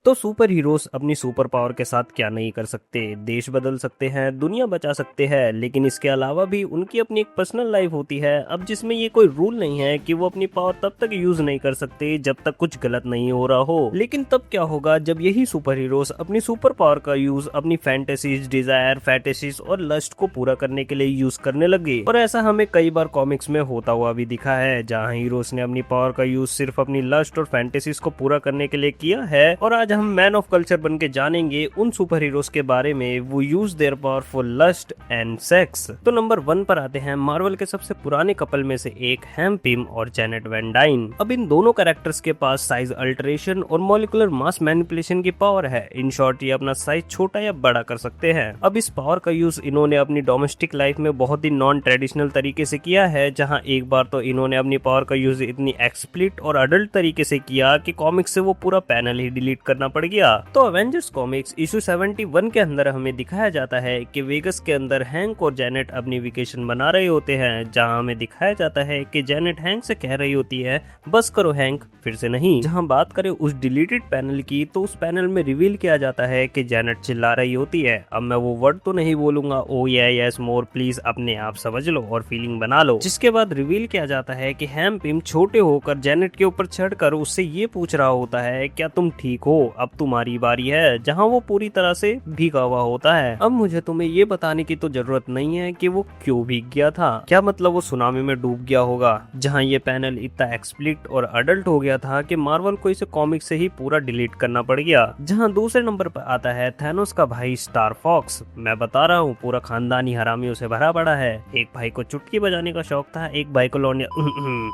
तो super heroes अपनी super power के साथ क्या नहीं कर सकते। देश बदल सकते हैं, दुनिया बचा सकते हैं, लेकिन इसके अलावा भी उनकी अपनी एक पर्सनल लाइफ होती है। अब जिसमें ये कोई रूल नहीं है कि वो अपनी पावर तब तक यूज नहीं कर सकते जब तक कुछ गलत नहीं हो रहा हो। लेकिन तब क्या होगा जब यही सुपर हीरोज अपनी सुपर पावर का यूज अपनी फैंटेसीज, डिजायर, फैंटेसीज और लस्ट को पूरा करने के लिए यूज करने लगे। और ऐसा हमें कई बार कॉमिक्स में होता हुआ भी दिखा है, जहाँ हीरोज ने अपनी पावर का यूज सिर्फ अपनी लस्ट और फैंटेसीज को पूरा करने के लिए किया है। और आज हम मैन ऑफ कल्चर बन के जानेंगे उन सुपर हीरोज के बारे में वो use their power for lust and sex. तो नंबर 1 पर आते हैं मार्वल के सबसे पुराने कपल में से एक हैंक पिम और जेनेट वैन डाइन। अब इन दोनों कैरेक्टर्स के पास साइज अल्टरेशन और मॉलिक्यूलर मास मैनिपुलेशन की पावर है। इन शॉर्ट ये अपना साइज छोटा या बड़ा कर सकते हैं। अब इस पावर का यूज इन्होंने अपनी डोमेस्टिक लाइफ में बहुत ही नॉन ट्रेडिशनल तरीके से किया है, जहां एक बार तो इन्होंने अपनी पावर का यूज इतनी एक्सप्लिट और अडल्ट तरीके से किया कि कॉमिक्स से वो पूरा पैनल ही डिलीट करना पड़ गया। तो एवेंजर्स कॉमिक्स इशू 71 के अंदर हमें दिखाया जाता है कि वेगस के अंदर हैंक और जेनेट अपनी वेकेशन बना रहे होते हैं, जहां हमें दिखाया जाता है कि जेनेट हैंक से कह रही होती है बस करो हैंक, फिर से नहीं। जहां बात करें उस डिलीटेड पैनल की, तो उस पैनल में रिवील किया जाता है कि जेनेट चिल्ला रही होती है। अब मैं वो वर्ड तो नहीं बोलूंगा, ओ यस मोर प्लीज, अपने आप समझ लो और फीलिंग बना लो। जिसके बाद रिवील किया जाता है कि हैंक पिम छोटे होकर जेनेट के ऊपर चढ़कर उससे ये पूछ रहा होता है क्या तुम ठीक हो, अब तुम्हारी बारी है, जहां वो पूरी तरह से भीगा हुआ होता है। अब मुझे तुम्हें ये बताने की तो जरूरत नहीं है कि वो क्यों भीग गया था। क्या मतलब वो सुनामी में डूब गया होगा। जहां ये पैनल इतना एक्सप्लिट और अडल्ट हो गया था कि मार्वल को इसे कॉमिक से ही पूरा डिलीट करना पड़ गया। जहां दूसरे नंबर पर आता है थैनोस का भाई स्टार फॉक्स। मैं बता रहा हूँ पूरा खानदान ही हरामियों से भरा पड़ा है। एक भाई को चुटकी बजाने का शौक था, एक भाई को लौंडिया।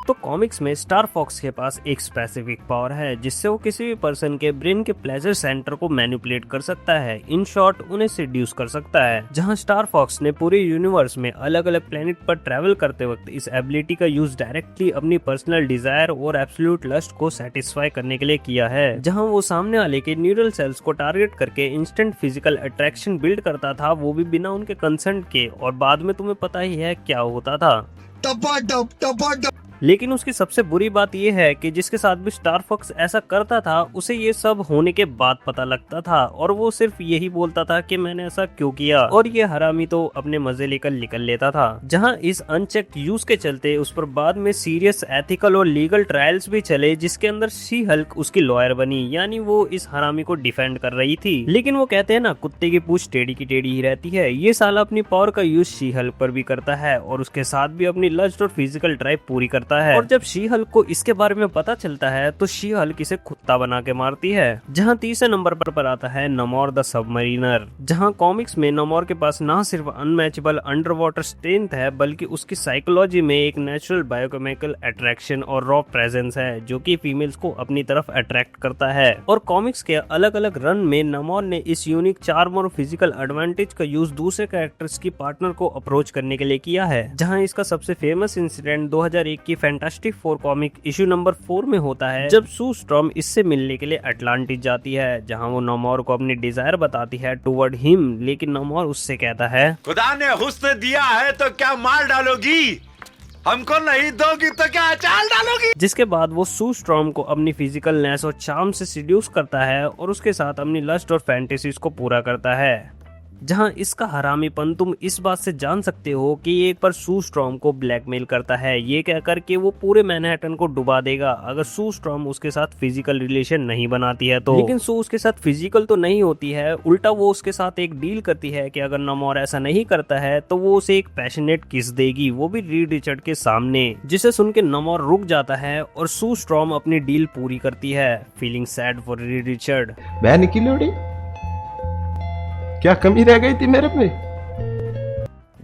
तो कॉमिक्स में स्टार फॉक्स के पास एक स्पेसिफिक पावर है जिससे वो किसी भी पर्सन के ब्रेन के प्लेजर सेंटर को मैनिपुलेट कर सकता है। इन शॉर्ट उन्हें सेड्यूस कर सकता है। जहां स्टार फॉक्स ने पूरे यूनिवर्स में अलग अलग प्लेनेट पर ट्रैवल करते वक्त इस एबिलिटी का यूज डायरेक्टली अपनी पर्सनल डिजायर और एब्सोल्यूट लस्ट को सेटिस्फाई करने के लिए किया है। जहां वो सामने वाले के न्यूरल सेल्स को टारगेट करके इंस्टेंट फिजिकल अट्रैक्शन बिल्ड करता था, वो भी बिना उनके कंसेंट के। और बाद में तुम्हें पता ही है क्या होता था। लेकिन उसकी सबसे बुरी बात यह है कि जिसके साथ भी स्टार फॉक्स ऐसा करता था उसे ये सब होने के बाद पता लगता था, और वो सिर्फ यही बोलता था कि मैंने ऐसा क्यों किया, और ये हरामी तो अपने मजे लेकर निकल लेता था। जहां इस अनचेक्ड यूज के चलते उस पर बाद में सीरियस एथिकल और लीगल ट्रायल्स भी चले, जिसके अंदर शी हल्क उसकी लॉयर बनी, यानी वो इस हरामी को डिफेंड कर रही थी। लेकिन वो कहते हैं ना, कुत्ते की पूंछ टेढ़ी की टेढ़ी ही रहती है। ये साला अपनी पावर का यूज शी हल्क पर भी करता है और उसके साथ भी अपनी लस्ट और फिजिकल ड्राइव पूरी करता है। और जब शी हल्क को इसके बारे में पता चलता है तो शी हल्क इसे कुत्ता बना के मारती है। जहां तीसरे नंबर पर आता है नमोर द सबमरीनर। जहां कॉमिक्स में नमोर के पास ना सिर्फ अनमैचेबल अंडर वाटर स्ट्रेंथ है, बल्कि उसकी साइकोलॉजी में एक नेचुरल बायोकेमिकल अट्रैक्शन और रॉ प्रेजेंस है, जो कि फीमेल्स को अपनी तरफ अट्रैक्ट करता है। और कॉमिक्स के अलग अलग रन में नमोर ने इस यूनिक चार्म और फिजिकल एडवांटेज का यूज दूसरे कैरेक्टर्स की पार्टनर को अप्रोच करने के लिए किया है। जहां इसका सबसे फेमस इंसिडेंट 2001 की फैंटास्टिक 4 कॉमिक इशू नंबर 4 में होता है, जब सू स्ट्रॉम इससे मिलने के लिए अटलांटिस जाती है, जहां वो नमोर को अपनी डिजायर बताती है टुवर्ड हिम। लेकिन नमोर उससे कहता है खुदा ने हुस्न दिया है तो क्या मार डालोगी, हमको नहीं दोगी तो क्या अचार डालोगी। जिसके बाद वो सू स्ट्रॉम को अपनी फिजिकलनेस और चार्म से सीड्यूस करता है और उसके साथ अपनी लस्ट और फैंटेसीज को पूरा करता है। जहां इसका हरामीपन तुम इस बात से जान सकते हो कि ये एक बार सू स्ट्रॉम को ब्लैकमेल करता है, ये कहकर के वो पूरे मैनहट्टन को डुबा देगा अगर सू स्ट्रॉम उसके साथ फिजिकल रिलेशन नहीं बनाती है तो। लेकिन सू उसके साथ फिजिकल तो नहीं होती है, उल्टा वो उसके साथ एक डील करती है कि अगर नमोर ऐसा नहीं करता है तो वो उसे एक पैशनेट किस देगी, वो भी रीड रिचर्ड के सामने। जिसे सुन के नमोर रुक जाता है और सू स्ट्रॉम अपनी डील पूरी करती है, feeling sad for read Richard. बहन की लोड़ी क्या कमी रह गई थी मेरे पे।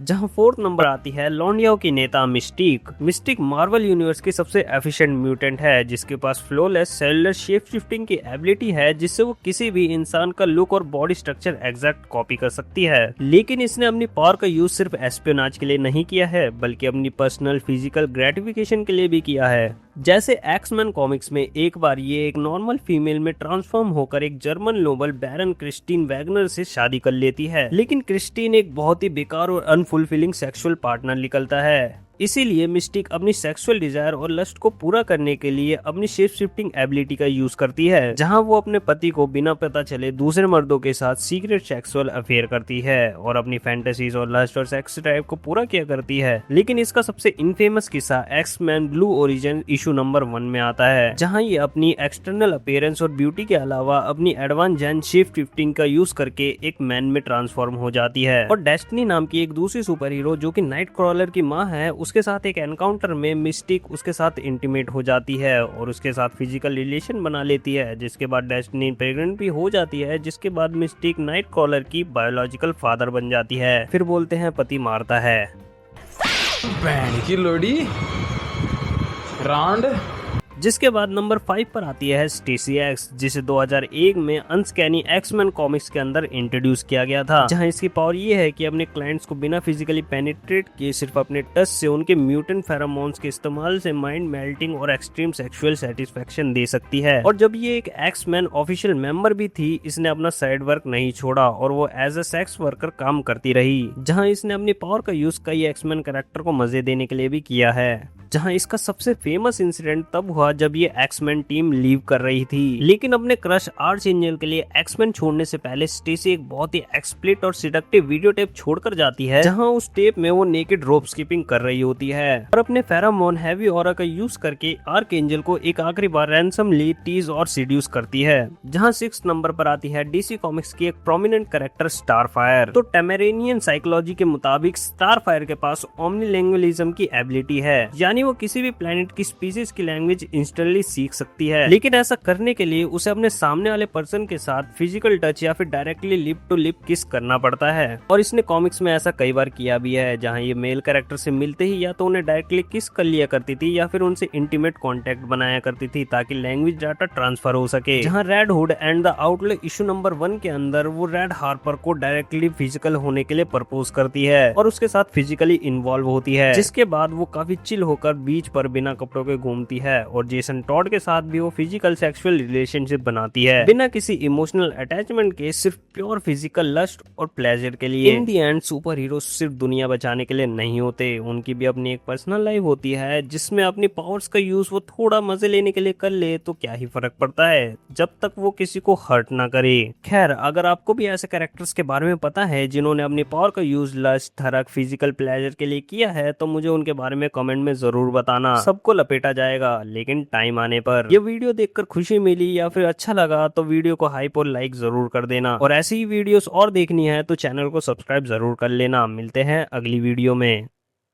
जहां 4th नंबर आती है लॉन्डियाओं की नेता मिस्टिक। मिस्टिक मार्वल यूनिवर्स की सबसे एफिशिएंट म्यूटेंट है, जिसके पास फ्लॉलेस सेलुलर शेप शिफ्टिंग की एबिलिटी है, जिससे वो किसी भी इंसान का लुक और बॉडी स्ट्रक्चर एग्जैक्ट कॉपी कर सकती है। लेकिन इसने अपनी पावर का यूज सिर्फ एस्पियोनाज के लिए नहीं किया है, बल्कि अपनी पर्सनल फिजिकल ग्रेटिफिकेशन के लिए भी किया है। जैसे एक्समैन कॉमिक्स में एक बार ये एक नॉर्मल फीमेल में ट्रांसफॉर्म होकर एक जर्मन नोबल बैरन क्रिस्टीन वैगनर से शादी कर लेती है, लेकिन क्रिस्टीन एक बहुत ही बेकार और अनफुलफिलिंग सेक्सुअल पार्टनर निकलता है। इसीलिए मिस्टिक अपनी सेक्सुअल डिजायर और लस्ट को पूरा करने के लिए अपनी शेप शिफ्टिंग एबिलिटी का यूज करती है, जहां वो अपने पति को बिना पता चले दूसरे मर्दों के साथ सीक्रेट सेक्सुअल अफेयर करती है और अपनी फैंटेसीज और लस्ट और सेक्स ड्राइव को पूरा किया करती है। लेकिन इसका सबसे इनफेमस किस्सा X Men blue origin issue number 1 में आता है, जहां ये अपनी एक्सटर्नल अपीयरेंस और ब्यूटी के अलावा अपनी एडवांस जेन शेप शिफ्टिंग का यूज करके एक मैन में ट्रांसफॉर्म हो जाती है और डेस्टिनी नाम की एक दूसरी सुपर हीरो जो कि नाइट क्रॉलर की माँ है, उसके साथ एक एनकाउंटर में मिस्टिक उसके साथ इंटीमेट हो जाती है और उसके साथ फिजिकल रिलेशन बना लेती है, जिसके बाद डेस्टिनी प्रेग्नेंट भी हो जाती है, जिसके बाद मिस्टिक नाइट क्रॉलर की बायोलॉजिकल फादर बन जाती है। फिर बोलते हैं पति मारता है। बैंड की लोडी राउंड। जिसके बाद नंबर 5 पर आती है स्टेसी एक्स, जिसे 2001 में अनस्कैनी एक्समैन कॉमिक्स के अंदर इंट्रोड्यूस किया गया था, जहां इसकी पावर ये है कि अपने क्लाइंट्स को बिना फिजिकली पेनिट्रेट किए सिर्फ अपने टच से उनके म्यूटेंट फेरोमोन्स के इस्तेमाल से माइंड मेल्टिंग और एक्सट्रीम सेक्सुअल सेटिस्फेक्शन दे सकती है। और जब ये एक एक्समैन ऑफिशियल मेंबर भी थी, इसने अपना साइड वर्क नहीं छोड़ा और वो एज अ सेक्स वर्कर काम करती रही, जहाँ इसने अपनी पावर का यूज कई एक्समैन कैरेक्टर को मजे देने के लिए भी किया है। जहां इसका सबसे फेमस इंसिडेंट तब हुआ जब ये एक्समैन टीम लीव कर रही थी, लेकिन अपने क्रश आर्च एंजल के लिए एक्समैन छोड़ने से पहले स्टेसी एक बहुत ही एक्सप्लिट और सिडक्टिव वीडियो टेप छोड़कर जाती है, जहां उस टेप में वो नेकेड रोप स्किपिंग कर रही होती है और अपने फेरोमोन हैवी ऑरा का यूज करके आर्क एंजल को एक आखिरी बार रैंसमली टीज और सीड्यूस करती है। जहां 6 नंबर पर आती है डीसी कॉमिक्स की एक प्रोमिनेंट कैरेक्टर स्टारफायर। तो टेमेरेनियन साइकोलॉजी के मुताबिक स्टारफायर के पास ओमनीलिंगुअलिज्म की एबिलिटी है, यानी वो किसी भी प्लेनेट की स्पीसीज की लैंग्वेज इंस्टेंटली सीख सकती है। लेकिन ऐसा करने के लिए उसे अपने सामने वाले पर्सन के साथ फिजिकल टच या फिर डायरेक्टली लिप टू लिप किस करना पड़ता है। और इसने कॉमिक्स में ऐसा कई बार किया भी है, जहां ये मेल कैरेक्टर से मिलते ही या तो उन्हें डायरेक्टली किस कर लिया करती थी या फिर उनसे इंटीमेट कॉन्टेक्ट बनाया करती थी ताकि लैंग्वेज डाटा ट्रांसफर हो सके। जहां red hood and the outlay issue number 1 के अंदर वो रेड हार्पर को डायरेक्टली फिजिकल होने के लिए प्रपोज करती है और उसके साथ फिजिकली इन्वॉल्व होती है, जिसके बाद वो काफी चिल होकर बीच पर बिना कपड़ों के घूमती है और जेसन टॉड के साथ भी वो फिजिकल सेक्सुअल रिलेशनशिप बनाती है बिना किसी इमोशनल अटैचमेंट के, सिर्फ प्योर फिजिकल लस्ट और प्लेजर के लिए। इन दी एंड सुपर हीरो सिर्फ दुनिया बचाने के लिए नहीं होते, उनकी भी अपनी एक पर्सनल लाइफ होती है जिसमें अपनी पावर्स का यूज वो थोड़ा मजे लेने के लिए कर ले तो क्या ही फर्क पड़ता है, जब तक वो किसी को हर्ट ना करे। खैर, अगर आपको भी ऐसे कैरेक्टर्स के बारे में पता है जिन्होंने अपनी पावर का यूज लस्ट, थरक, फिजिकल प्लेजर के लिए किया है तो मुझे उनके बारे में कमेंट में जरूर बताना। सबको लपेटा जाएगा लेकिन टाइम आने पर। ये वीडियो देखकर खुशी मिली या फिर अच्छा लगा तो वीडियो को हाइप और लाइक जरूर कर देना, और ऐसी ही वीडियोस और देखनी है तो चैनल को सब्सक्राइब जरूर कर लेना। मिलते हैं अगली वीडियो में।